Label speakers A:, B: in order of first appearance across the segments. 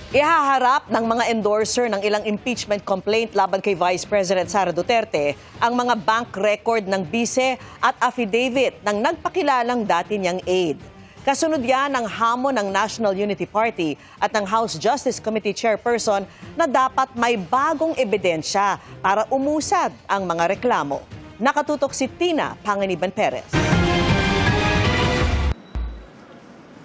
A: Ihaharap ng mga endorser ng ilang impeachment complaint laban kay Vice President Sara Duterte ang mga bank record ng bise at affidavit ng nagpakilalang dati niyang aide. Kasunod yan ang hamon ng National Unity Party at ng House Justice Committee Chairperson na dapat may bagong ebidensya para umusad ang mga reklamo. Nakatutok si Tina Panganiban Perez.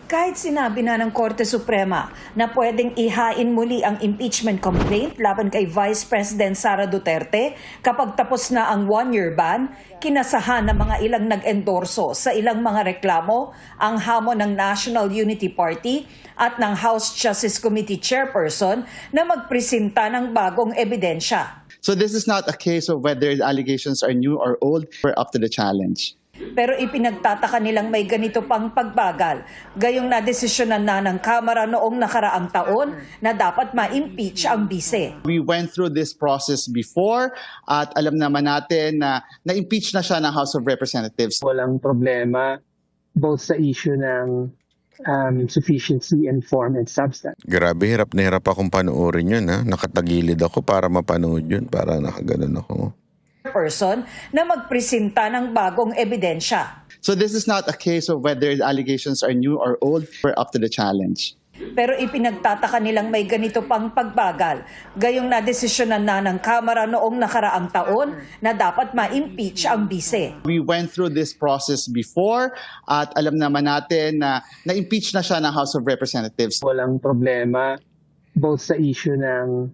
B: Kahit sinabi na ng Korte Suprema na pwedeng ihain muli ang impeachment complaint laban kay Vice President Sara Duterte kapag tapos na ang one-year ban, kinasahan ng mga ilang nag-endorso sa ilang mga reklamo ang hamon ng National Unity Party at ng House Justice Committee Chairperson na magpresenta ng bagong ebidensya.
C: So this is not a case of whether the allegations are new or old. We're up to the challenge.
B: Pero ipinagtataka nilang may ganito pang pagbagal. Gayong nadesisyonan na ng Kamara noong nakaraang taon na dapat ma-impeach ang bise.
C: We went through this process before at alam naman natin na na-impeach na siya ng House of Representatives.
D: Walang problema both sa issue ng sufficiency in form and substance.
E: Grabe, hirap na hirap akong panoorin yun. Ha? Nakatagilid ako para mapanood yun. Para nakaganon ako.
B: Person na magpresenta ng bagong ebidensya.
C: So this is not a case of whether the allegations are new or old. We're up to the challenge.
B: Pero ipinagtataka nilang may ganito pang pagbagal. Gayong nadesisyonan na ng Kamara noong nakaraang taon na dapat ma-impeach ang bise.
C: We went through this process before at alam naman natin na na-impeach na siya ng House of Representatives.
D: Walang problema both sa issue ng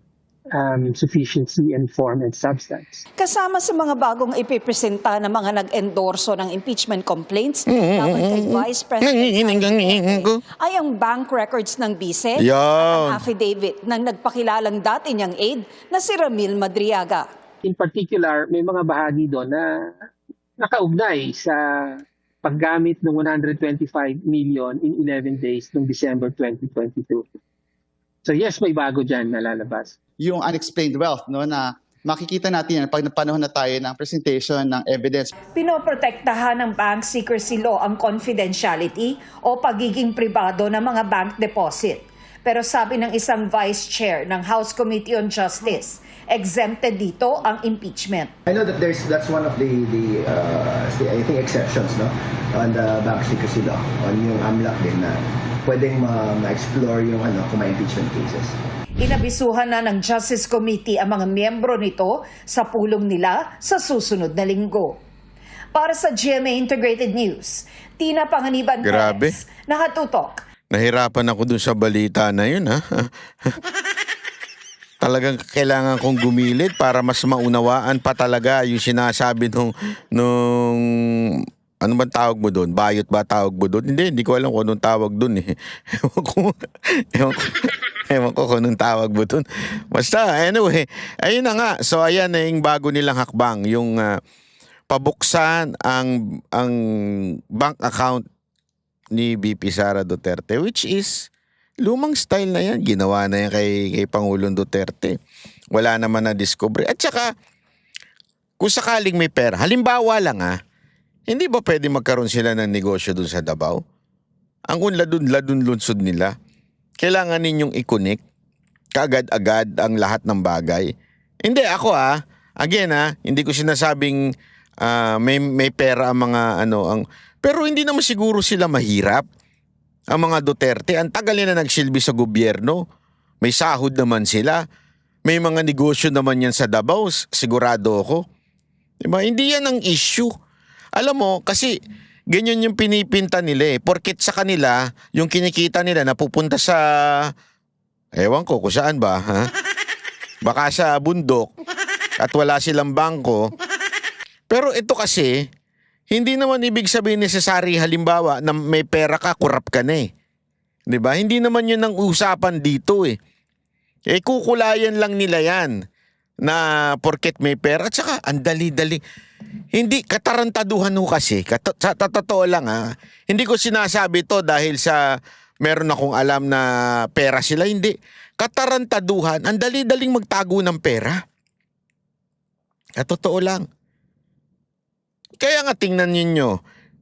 D: sufficiency in form and substance.
B: Kasama sa mga bagong ipipresenta ng mga nag-endorso ng impeachment complaints laban kay Vice President ay ang bank records ng bise at ang affidavit ng nagpakilalang dati niyang aide na si Ramil Madriaga.
D: In particular, may mga bahagi doon na nakaugnay sa paggamit ng 125 million in 11 days noong December 2022. So yes, may bago dyan na lalabas.
C: Yung unexplained wealth, no, na makikita natin yan pag napanahon na tayo ng presentation ng evidence.
B: Pinoprotektahan ng bank secrecy law ang confidentiality o pagiging pribado ng mga bank deposit. Pero sabi ng isang vice chair ng House Committee on Justice, exempted dito ang impeachment.
F: I know that that's one of the I think exceptions, no, on the bank secrecy law, on yung AMLAC din na pwedeng ma-explore yung kung may impeachment cases.
B: Inabisuhan na ng Justice Committee ang mga miyembro nito sa pulong nila sa susunod na linggo. Para sa GMA Integrated News, Tina Panganiban Perez, nakatutok.
E: Nahirapan ako dun sa balita na yun, ha? Talagang kailangan kong gumilid para mas maunawaan pa talaga yung sinasabi nung ano bang tawag mo doon? Bayot ba tawag mo doon? Hindi ko alam kung anong tawag doon eh. Ewan ko kung anong tawag mo doon. Basta, anyway, ayun na nga. So, ayan na yung bago nilang hakbang. Yung pabuksan ang bank account ni VP Sara Duterte, which is lumang style na yan. Ginawa na yan kay Pangulong Duterte. Wala naman na discovery. At saka, kung sakaling may pera, halimbawa lang hindi ba pwede magkaroon sila ng negosyo dun sa Davao? Ang unladun lunsod nila, kailangan ninyong i-connect kaagad-agad ang lahat ng bagay. Hindi, ako again hindi ko sinasabing may pera ang mga pero hindi naman siguro sila mahirap. Ang mga Duterte, ang tagal nila nagsilbi sa gobyerno. May sahod naman sila. May mga negosyo naman yan sa Davao, sigurado ako. Diba? Hindi yan ang issue. Alam mo, kasi ganyan yung pinipinta nila eh. Porket sa kanila, yung kinikita nila napupunta sa, ewan ko kung saan ba, ha? Baka sa bundok at wala silang bangko. Pero ito kasi, hindi naman ibig sabihin necessary halimbawa na may pera ka, kurap ka na eh. Diba? Hindi naman yun ang usapan dito eh. Kukulayan lang nila yan na porket may pera. At saka, ang dali-dali. Hindi, katarantaduhan ho kasi. Sa totoo lang hindi ko sinasabi to dahil sa meron akong alam na pera sila. Hindi. Katarantaduhan, ang dali-daling magtago ng pera. At totoo lang. Kaya nga tingnan ninyo,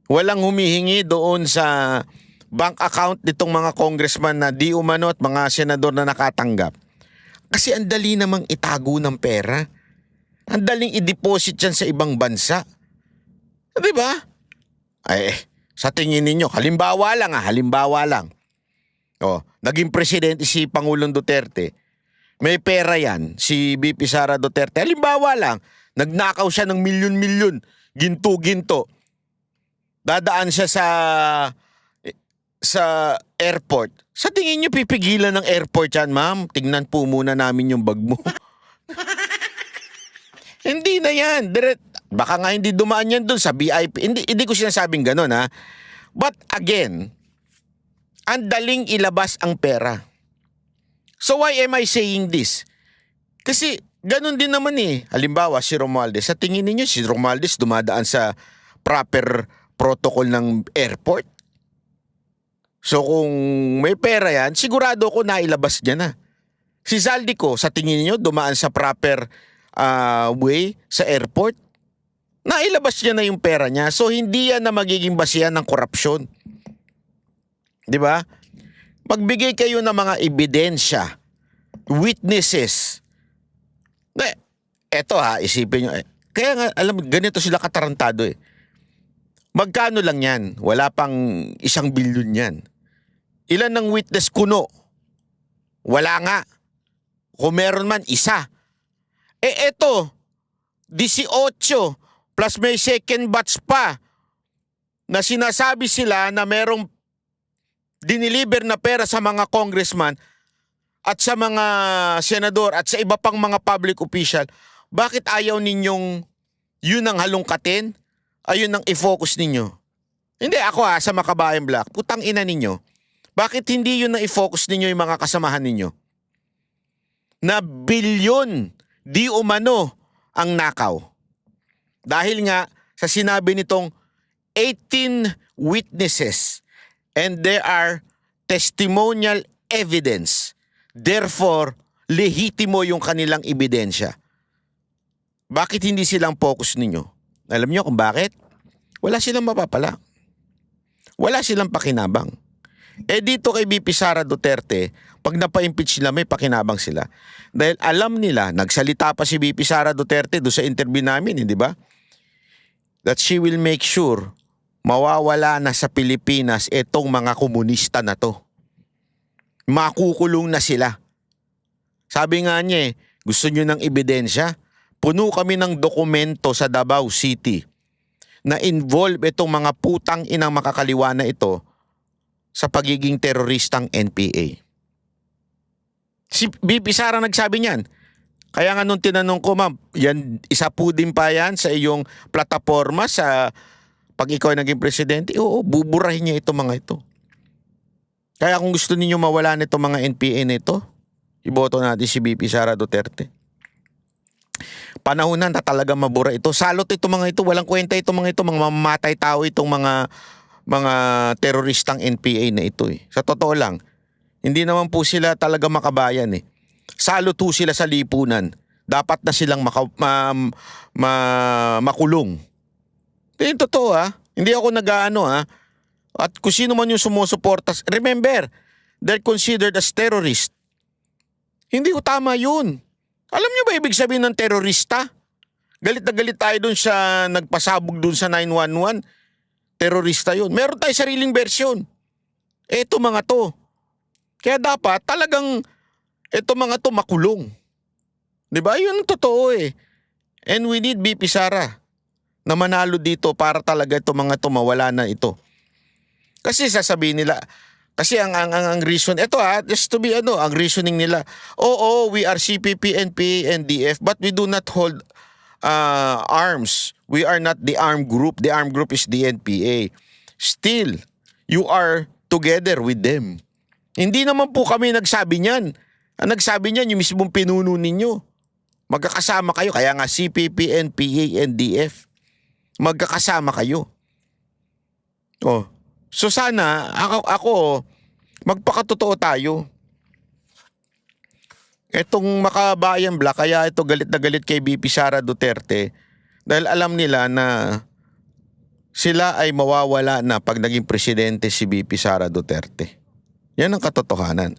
E: walang humihingi doon sa bank account nitong mga congressman na di umano at mga senador na nakatanggap. Kasi ang dali namang itago ng pera. Ang daling i-deposit yan sa ibang bansa. Di ba? Ay, sa tingin ninyo, halimbawa lang. Naging presidente si Pangulong Duterte. May pera yan, si VP Sara Duterte. Halimbawa lang, nagnakaw siya ng milyon-milyon, ginto-ginto. Dadaan siya sa airport. Sa tingin niyo pipigilan ng airport yan, ma'am? Tingnan po muna namin yung bag mo. Hindi na yan. Baka nga hindi dumaan yan dun sa VIP. Hindi ko sinasabing ganun, ha? But again, ang daling ilabas ang pera. So why am I saying this? Kasi ganun din naman eh. Halimbawa, si Romualdez. Sa tingin ninyo, si Romualdez dumadaan sa proper protocol ng airport? So kung may pera yan, sigurado ko nailabas niya na. Si Zaldico, sa tingin niyo dumaan sa proper way sa airport? Nailabas niya na yung pera niya. So hindi yan na magiging basihan ng korupsyon. Di ba? Magbigay kayo ng mga ebidensya, witnesses. Eto isipin nyo. Kaya nga, alam mo, ganito sila katarantado eh. Magkano lang yan? Wala pang 1 bilyon yan. Ilan ng witness kuno? Wala nga. Kung meron man, 1. Eto, 18 plus may second batch pa na sinasabi sila na merong diniliber na pera sa mga congressman at sa mga senador at sa iba pang mga public official. Bakit ayaw ninyong yun ang halongkatin? Ayun ang i-focus ninyo? Hindi ako sa Makabayan Black. Putang ina ninyo. Bakit hindi yun ang i-focus ninyo yung mga kasamahan ninyo? Na bilyon di umano ang nakaw. Dahil nga sa sinabi nitong 18 witnesses and there are testimonial evidence. Therefore, lehitimo yung kanilang ebidensya. Bakit hindi silang focus ninyo? Alam niyo kung bakit? Wala silang mapapala. Wala silang pakinabang. Dito kay VP Sara Duterte, pag napa-impeach sila, may pakinabang sila. Dahil alam nila, nagsalita pa si VP Sara Duterte doon sa interview namin, di ba? That she will make sure mawawala na sa Pilipinas itong mga komunista na to. Makukulong na sila. Sabi nga niya gusto nyo ng ebidensya? Puno kami ng dokumento sa Davao City na involve itong mga putang inang makakaliwa na ito sa pagiging teroristang NPA. Si VP Sara nagsabi niyan. Kaya nga nung tinanong ko, ma'am, yan, isa po din pa yan sa iyong plataforma sa pag ikaw ay naging presidente? Oo, buburahin niya itong mga ito. Kaya kung gusto ninyo mawala nito mga NPA nito, iboto natin si VP Sara Duterte. Panahon na talaga mabura ito. Salot itong mga ito, walang kwenta itong mga ito, mga mamamatay tao itong mga teroristang NPA na ito eh. Sa totoo lang, hindi naman po sila talaga makabayan eh. Salot po sila sa lipunan. Dapat na silang makulong. Yung totoo Hindi ako nag-aano At kung sino man yung sumusuporta, remember, they're considered as terrorist. Hindi ko tama yun. Alam niyo ba ibig sabihin ng terorista? Galit na galit tayo dun sa nagpasabog dun sa 911. Terorista yun. Meron tayo sariling bersyon. Eto mga to. Kaya dapat talagang eto mga to makulong. Diba? Yun ang totoo eh. And we need VP Sara na manalo dito para talaga ito mga to mawala na ito. Kasi sasabihin nila, kasi ang reason, ito just to be ang reasoning nila, we are CPP, NPA, NDF, but we do not hold arms. We are not the armed group. The armed group is the NPA. Still, you are together with them. Hindi naman po kami nagsabi niyan. Ang nagsabi niyan, yung mismong pinuno ninyo. Magkakasama kayo, kaya nga CPP, NPA, NDF. Magkakasama kayo. So sana, ako magpakatotoo tayo. Etong Makabayan Black, kaya ito galit na galit kay VP Sara Duterte dahil alam nila na sila ay mawawala na pag naging presidente si VP Sara Duterte. Yan ang katotohanan.